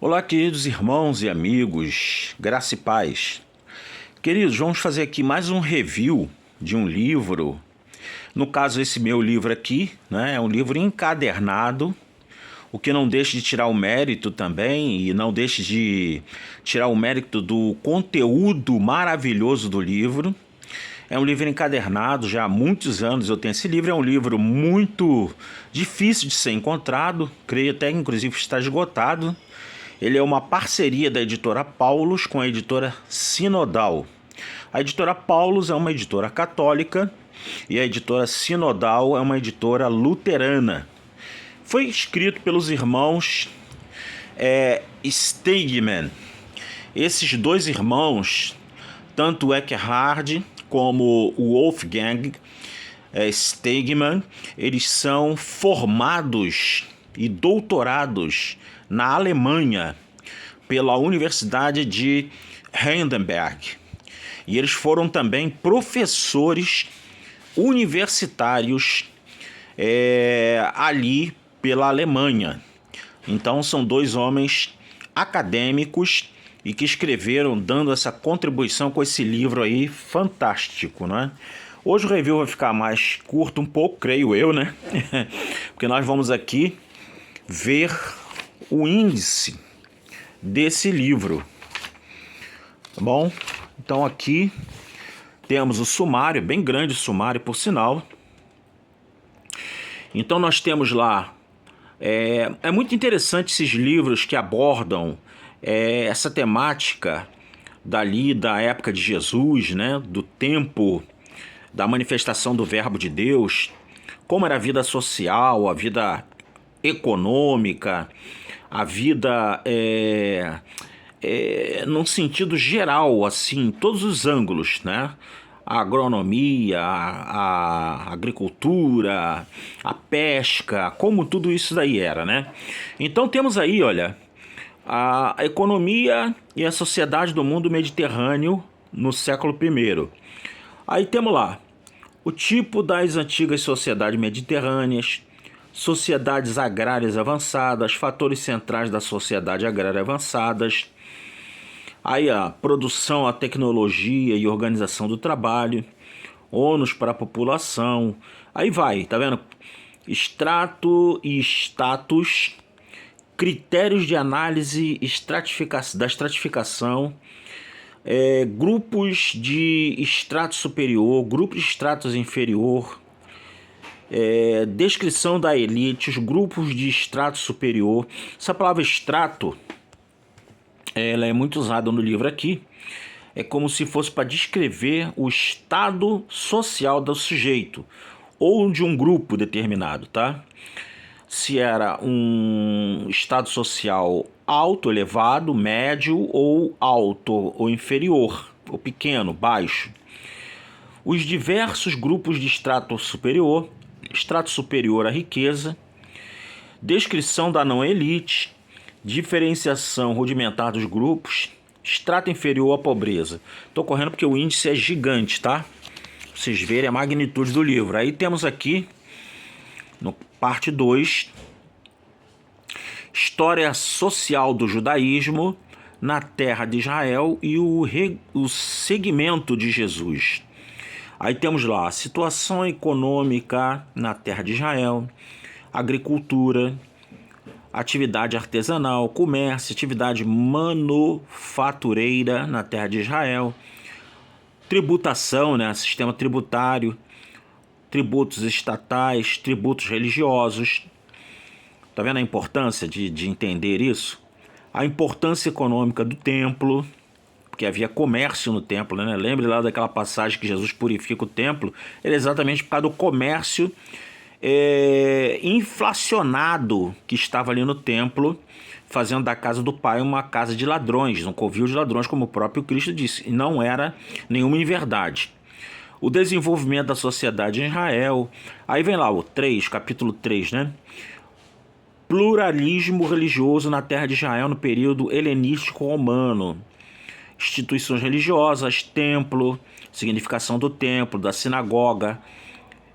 Olá, queridos irmãos e amigos, graça e paz. Queridos, vamos fazer aqui mais um review de um livro. No caso, esse meu livro aqui, né, é um livro encadernado, o que não deixa de tirar o mérito também e não deixa de tirar o mérito do conteúdo maravilhoso do livro. É um livro encadernado, já há muitos anos eu tenho esse livro. É um livro muito difícil de ser encontrado, creio até que inclusive está esgotado. Ele é uma parceria da editora Paulus com a editora Sinodal. A editora Paulus é uma editora católica e a editora Sinodal é uma editora luterana. Foi escrito pelos irmãos Steigman. Esses dois irmãos, tanto Eckhard como o Wolfgang Steigman, eles são formados e doutorados na Alemanha pela Universidade de Heidelberg. E eles foram também professores universitários ali pela Alemanha. Então são dois homens acadêmicos e que escreveram dando essa contribuição com esse livro aí fantástico, né? Hoje o review vai ficar mais curto um pouco, creio eu, né? Porque nós vamos aqui ver o índice desse livro, tá bom? Então aqui temos o sumário, bem grande o sumário por sinal. Então nós temos lá, é muito interessante esses livros que abordam essa temática dali da época de Jesus, né? Do tempo da manifestação do verbo de Deus, como era a vida social, a vida econômica, a vida num sentido geral, assim, todos os ângulos, né? A agronomia, a agricultura, a pesca, como tudo isso daí era, né? Então temos aí, olha, a economia e a sociedade do mundo mediterrâneo no século I. Aí temos lá o tipo das antigas sociedades mediterrâneas, sociedades agrárias avançadas, fatores centrais da sociedade agrária avançadas, aí a produção, a tecnologia e organização do trabalho, ônus para a população, aí vai, tá vendo? Extrato e status, critérios de análise da estratificação, grupos de extrato superior, grupos de extratos inferior, descrição da elite, os grupos de extrato superior. Essa palavra extrato, ela é muito usada no livro aqui. É como se fosse para descrever o estado social do sujeito ou de um grupo determinado, tá? Se era um estado social alto, elevado, médio ou alto ou inferior, ou pequeno, baixo. Os diversos grupos de extrato superior à riqueza, descrição da não elite, diferenciação rudimentar dos grupos, extrato inferior à pobreza. Estou correndo porque o índice é gigante, tá? Pra vocês verem a magnitude do livro. Aí temos aqui, no parte 2, história social do judaísmo na terra de Israel e o segmento de Jesus. Aí temos lá a situação econômica na terra de Israel, agricultura, atividade artesanal, comércio, atividade manufatureira na terra de Israel, tributação, né, sistema tributário, tributos estatais, tributos religiosos. Tá vendo a importância de entender isso? A importância econômica do templo, porque havia comércio no templo, né? Lembre lá daquela passagem que Jesus purifica o templo, era exatamente por causa do comércio inflacionado que estava ali no templo, fazendo da casa do Pai uma casa de ladrões, um covil de ladrões, como o próprio Cristo disse, e não era nenhuma inverdade. O desenvolvimento da sociedade em Israel, aí vem lá o 3, capítulo 3, né? Pluralismo religioso na terra de Israel no período helenístico romano, instituições religiosas, templo, significação do templo, da sinagoga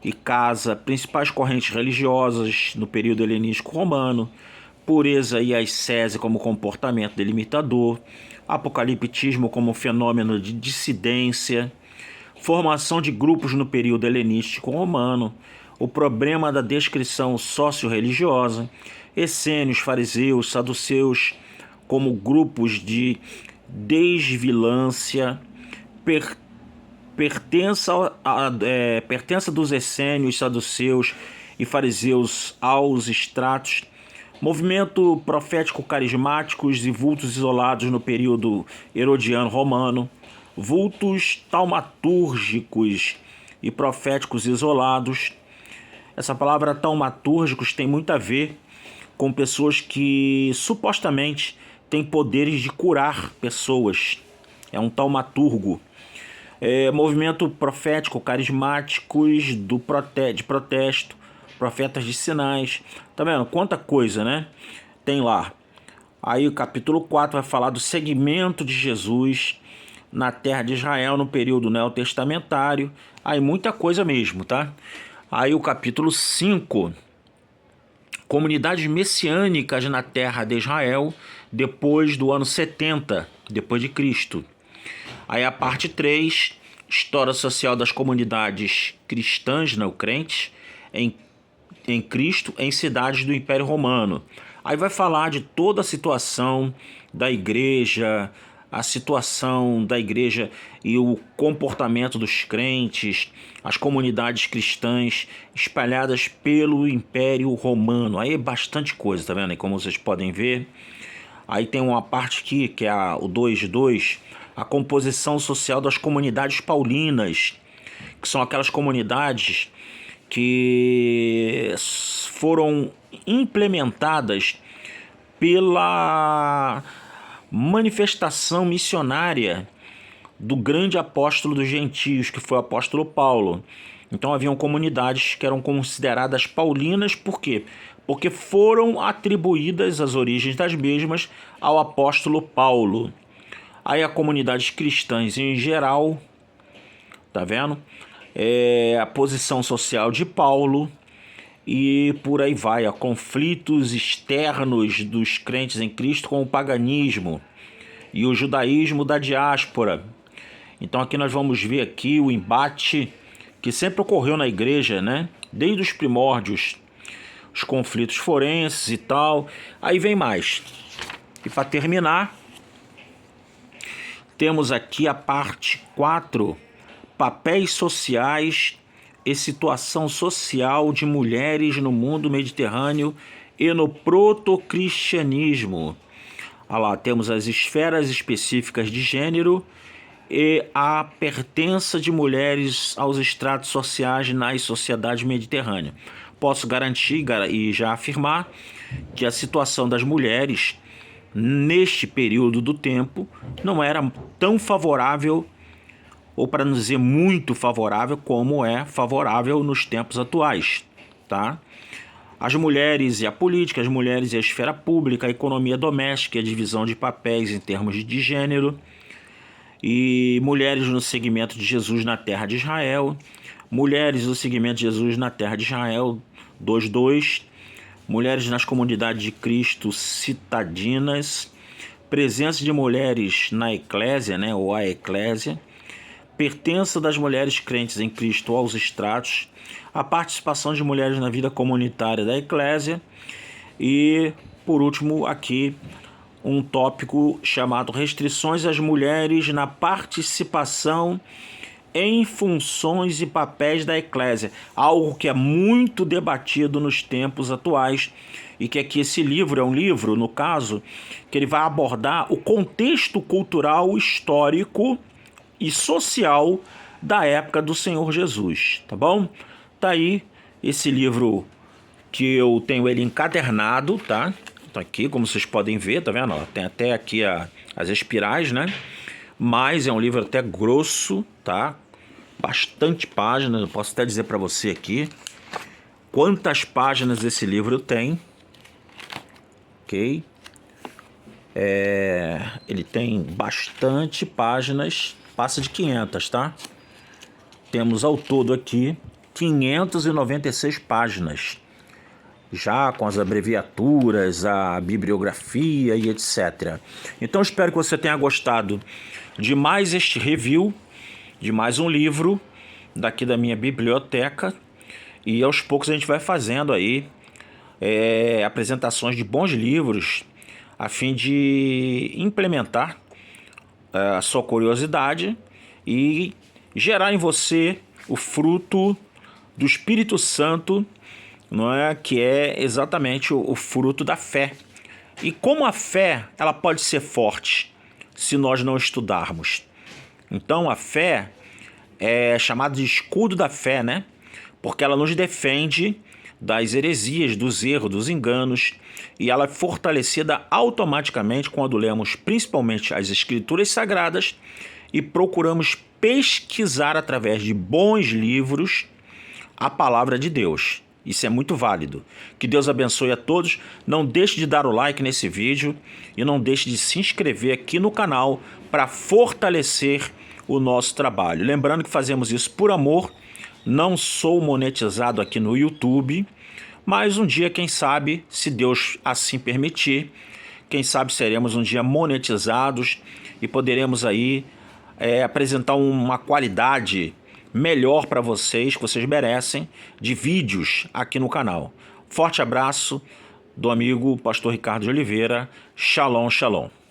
e casa, principais correntes religiosas no período helenístico romano, pureza e ascese como comportamento delimitador, apocaliptismo como fenômeno de dissidência, formação de grupos no período helenístico romano, o problema da descrição socio-religiosa, essênios, fariseus, saduceus como grupos de desvilância, pertença dos essênios, saduceus e fariseus aos estratos, movimento profético carismáticos e vultos isolados no período herodiano romano, vultos taumatúrgicos e proféticos isolados. Essa palavra taumatúrgicos tem muito a ver com pessoas que supostamente têm poderes de curar pessoas. É um taumaturgo. Movimento profético carismáticos de protesto, profetas de sinais. Tá vendo? Quanta coisa, né? Tem lá. Aí o capítulo 4 vai falar do segmento de Jesus na terra de Israel no período neotestamentário. Aí muita coisa mesmo, tá? Aí o capítulo 5, comunidades messiânicas na terra de Israel depois do ano 70, depois de Cristo. Aí a parte 3, história social das comunidades cristãs, não crentes, em Cristo, em cidades do Império Romano. Aí vai falar de toda a situação da igreja, e o comportamento dos crentes, as comunidades cristãs espalhadas pelo Império Romano. Aí é bastante coisa, tá vendo? E como vocês podem ver, aí tem uma parte aqui, que é o 2.2, a composição social das comunidades paulinas, que são aquelas comunidades que foram implementadas pela manifestação missionária do grande apóstolo dos gentios, que foi o apóstolo Paulo. Então haviam comunidades que eram consideradas paulinas, por quê? Porque foram atribuídas as origens das mesmas ao apóstolo Paulo. Aí a comunidades cristãs em geral, tá vendo? A posição social de Paulo e por aí vai, conflitos externos dos crentes em Cristo com o paganismo e o judaísmo da diáspora. Então aqui nós vamos ver aqui o embate que sempre ocorreu na igreja, né? Desde os primórdios, os conflitos forenses e tal. Aí vem mais. E para terminar, temos aqui a parte 4, papéis sociais e situação social de mulheres no mundo mediterrâneo e no protocristianismo. Olha lá, temos as esferas específicas de gênero e a pertença de mulheres aos estratos sociais nas sociedades mediterrâneas. Posso garantir e já afirmar que a situação das mulheres neste período do tempo não era tão favorável, ou para não dizer muito favorável, como é favorável nos tempos atuais, tá? As mulheres e a política, as mulheres e a esfera pública, a economia doméstica e a divisão de papéis em termos de gênero, e mulheres no segmento de Jesus na terra de Israel, mulheres no segmento de Jesus na terra de Israel, 2.2, mulheres nas comunidades de Cristo citadinas, presença de mulheres na eclésia, né, ou a eclésia, pertença das mulheres crentes em Cristo aos estratos, a participação de mulheres na vida comunitária da eclésia e, por último, aqui um tópico chamado restrições às mulheres na participação em funções e papéis da eclésia, algo que é muito debatido nos tempos atuais e que aqui esse livro é um livro, no caso, que ele vai abordar o contexto cultural, histórico e social da época do Senhor Jesus, tá bom? Tá aí esse livro que eu tenho ele encadernado, tá? Tá aqui, como vocês podem ver, tá vendo? Tem até aqui as espirais, né? Mas é um livro até grosso, tá? Bastante páginas, eu posso até dizer para você aqui quantas páginas esse livro tem, ok? Ele tem bastante páginas, passa de 500, tá? Temos ao todo aqui 596 páginas. já com as abreviaturas, a bibliografia e etc. Então espero que você tenha gostado de mais este review, de mais um livro daqui da minha biblioteca, e aos poucos a gente vai fazendo aí apresentações de bons livros a fim de implementar a sua curiosidade e gerar em você o fruto do Espírito Santo, não é? Que é exatamente o fruto da fé. E como a fé ela pode ser forte se nós não estudarmos? Então a fé é chamada de escudo da fé, né? Porque ela nos defende das heresias, dos erros, dos enganos, e ela é fortalecida automaticamente quando lemos principalmente as Escrituras Sagradas e procuramos pesquisar através de bons livros a palavra de Deus. Isso é muito válido. Que Deus abençoe a todos. Não deixe de dar o like nesse vídeo e não deixe de se inscrever aqui no canal para fortalecer o nosso trabalho. Lembrando que fazemos isso por amor. Não sou monetizado aqui no YouTube, mas um dia, quem sabe, se Deus assim permitir, quem sabe seremos um dia monetizados e poderemos aí apresentar uma qualidade melhor para vocês, que vocês merecem, de vídeos aqui no canal. Forte abraço do amigo Pastor Ricardo de Oliveira. Shalom, shalom.